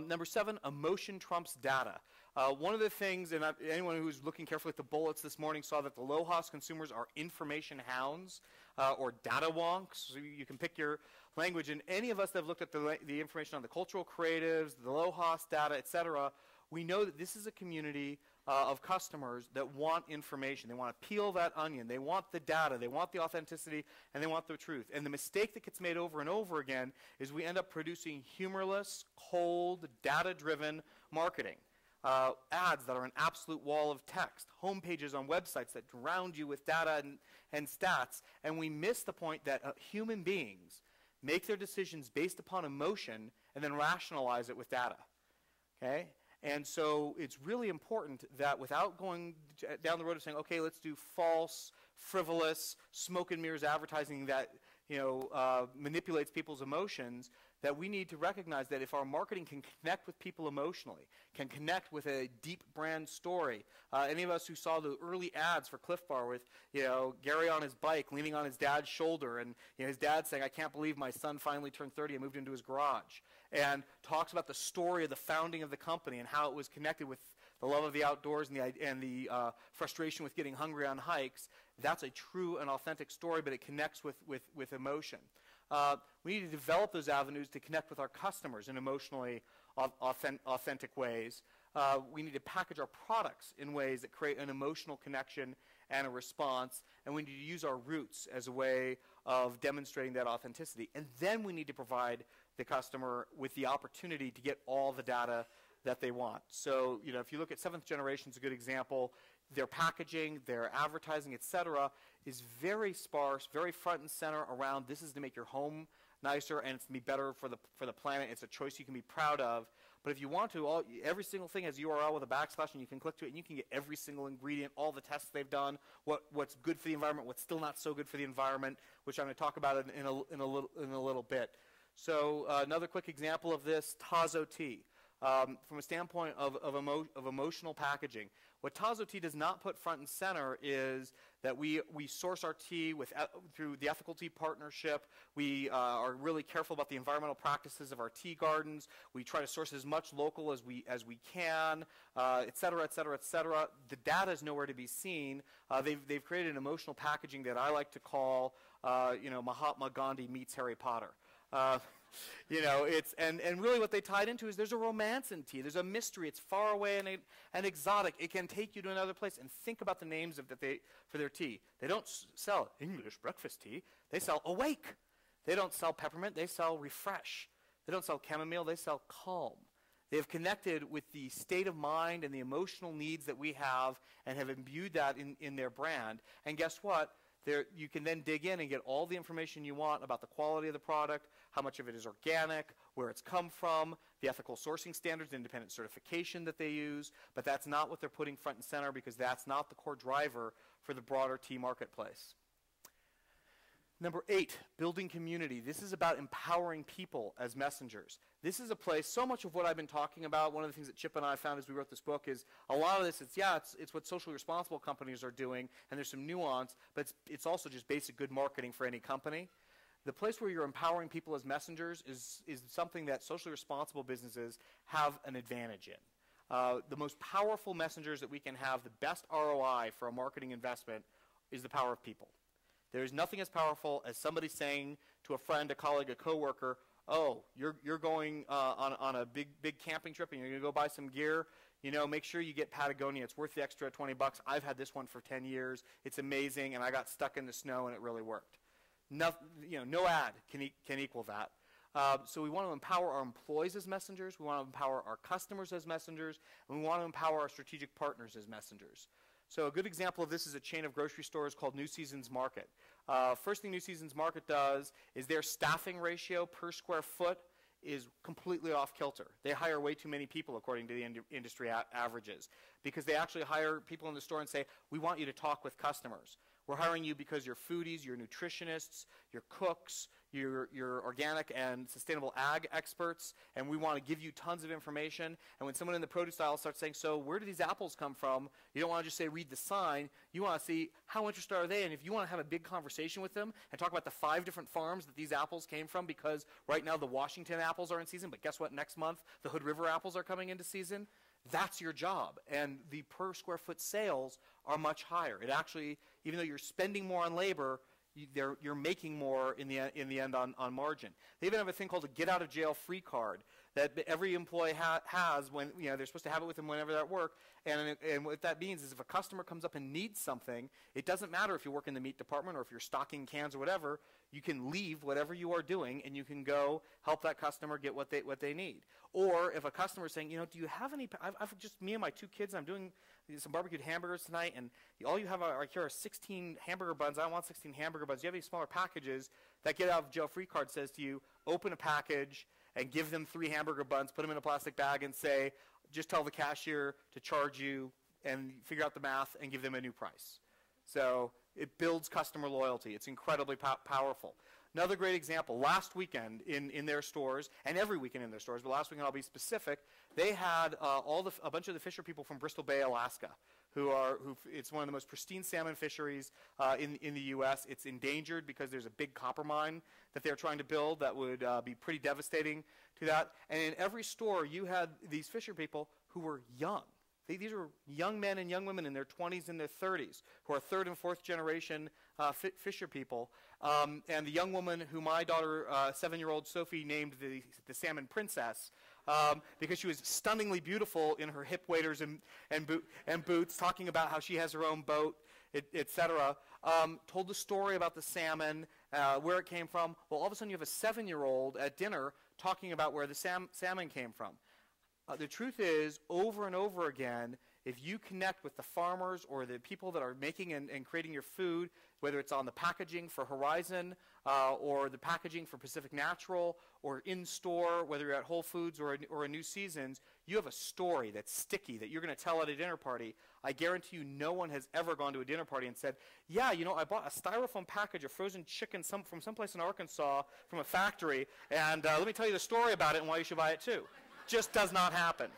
Number 7, emotion trumps data. One of the things, and anyone who's looking carefully at the bullets this morning saw that the LOHAS consumers are information hounds or data wonks. So you can pick your language. And any of us that have looked at the information on the cultural creatives, the LOHAS data, et cetera, we know that this is a community of customers that want information. They want to peel that onion. They want the data. They want the authenticity, and they want the truth. And the mistake that gets made over and over again is we end up producing humorless, cold, data-driven marketing. Ads that are an absolute wall of text, home pages on websites that drown you with data and stats, and we miss the point that human beings make their decisions based upon emotion and then rationalize it with data. Okay? And so it's really important that without going down the road of saying, okay, let's do false, frivolous, smoke and mirrors advertising that manipulates people's emotions, that we need to recognize that if our marketing can connect with people emotionally, can connect with a deep brand story. Any of us who saw the early ads for Cliff Bar with Gary on his bike leaning on his dad's shoulder and his dad saying, I can't believe my son finally turned 30 and moved into his garage, and talks about the story of the founding of the company and how it was connected with the love of the outdoors and the frustration with getting hungry on hikes. That's a true and authentic story, but it connects with emotion. We need to develop those avenues to connect with our customers in emotionally authentic ways. We need to package our products in ways that create an emotional connection and a response, and we need to use our roots as a way of demonstrating that authenticity. And then we need to provide the customer with the opportunity to get all the data that they want. So, if you look at Seventh Generation, is a good example. Their packaging, their advertising, et cetera, is very sparse, very front and center around this is to make your home nicer and it's to be better for the planet. It's a choice you can be proud of. But if you want to, every single thing has URL with a backslash, and you can click to it, and you can get every single ingredient, all the tests they've done, what's good for the environment, what's still not so good for the environment, which I'm going to talk about in a little bit. So another quick example of this, Tazo Tea. From a standpoint of emotional packaging, what Tazo Tea does not put front and center is that we source our tea through the Ethical Tea Partnership. We are really careful about the environmental practices of our tea gardens. We try to source as much local as we can, et cetera, et cetera, et cetera. The data is nowhere to be seen. They've created an emotional packaging that I like to call, Mahatma Gandhi meets Harry Potter. And really what they tied into is there's a romance in tea. There's a mystery. It's far away and exotic. It can take you to another place. And think about the names for their tea. They don't sell English breakfast tea. They sell Awake. They don't sell peppermint. They sell Refresh. They don't sell chamomile. They sell Calm. They have connected with the state of mind and the emotional needs that we have and have imbued that in their brand. And guess what? You can then dig in and get all the information you want about the quality of the product, how much of it is organic, where it's come from, the ethical sourcing standards, independent certification that they use, but that's not what they're putting front and center because that's not the core driver for the broader tea marketplace. Number 8, building community. This is about empowering people as messengers. This is a place, so much of what I've been talking about, one of the things that Chip and I found as we wrote this book is a lot of this, it's what socially responsible companies are doing, and there's some nuance, but it's also just basic good marketing for any company. The place where you're empowering people as messengers is something that socially responsible businesses have an advantage in. The most powerful messengers that we can have, the best ROI for a marketing investment, is the power of people. There's nothing as powerful as somebody saying to a friend, a colleague, a coworker, oh, you're going on a big camping trip and you're going to go buy some gear. Make sure you get Patagonia. It's worth the extra $20. I've had this one for 10 years. It's amazing, and I got stuck in the snow, and it really worked. No ad can equal that. So we want to empower our employees as messengers. We want to empower our customers as messengers. And we want to empower our strategic partners as messengers. So a good example of this is a chain of grocery stores called New Seasons Market. First thing New Seasons Market does is their staffing ratio per square foot is completely off kilter. They hire way too many people according to the industry averages. because they actually hire people in the store and say, we want you to talk with customers. We're hiring you because you're foodies, you're nutritionists, you're cooks, you're organic and sustainable ag experts, and we want to give you tons of information. And when someone in the produce aisle starts saying, so where do these apples come from? You don't want to just say, read the sign. You want to see how interested are they, and if you want to have a big conversation with them and talk about the 5 different farms that these apples came from, because right now the Washington apples are in season, but guess what? Next month, the Hood River apples are coming into season. That's your job, and the per square foot sales are much higher. It actually, even though you're spending more on labor, you're making more in the end on margin. They even have a thing called a get out of jail free card that every employee has when they're supposed to have it with them whenever they're at work. And what that means is if a customer comes up and needs something, it doesn't matter if you work in the meat department or if you're stocking cans or whatever. You can leave whatever you are doing and you can go help that customer get what they need. Or if a customer is saying, do you have any? I've just me and my 2 kids. I'm doing some barbecued hamburgers tonight, and all you have here are 16 hamburger buns. I don't want 16 hamburger buns. Do you have any smaller packages? That get out of jail free card says to you, open a package and give them 3 hamburger buns, put them in a plastic bag, and say, just tell the cashier to charge you and figure out the math and give them a new price. So it builds customer loyalty. It's incredibly powerful. Another great example, last weekend in their stores, and every weekend in their stores, but last weekend I'll be specific, they had a bunch of the fisher people from Bristol Bay, Alaska, it's one of the most pristine salmon fisheries in the U.S. It's endangered because there's a big copper mine that they're trying to build that would be pretty devastating to that. And in every store, you had these fisher people who were young. These are young men and young women in their 20s and their 30s who are 3rd and 4th generation fisher people. And the young woman who my daughter, 7-year-old Sophie, named the Salmon Princess because she was stunningly beautiful in her hip waders and boots, talking about how she has her own boat, etc. Told the story about the salmon, where it came from. Well, all of a sudden you have a 7-year-old at dinner talking about where the salmon came from. The truth is, over and over again, if you connect with the farmers or the people that are making and creating your food, whether it's on the packaging for Horizon or the packaging for Pacific Natural or in-store, whether you're at Whole Foods or a New Seasons, you have a story that's sticky that you're going to tell at a dinner party. I guarantee you no one has ever gone to a dinner party and said, yeah, I bought a styrofoam package of frozen chicken from someplace in Arkansas from a factory, and let me tell you the story about it and why you should buy it too. Just does not happen.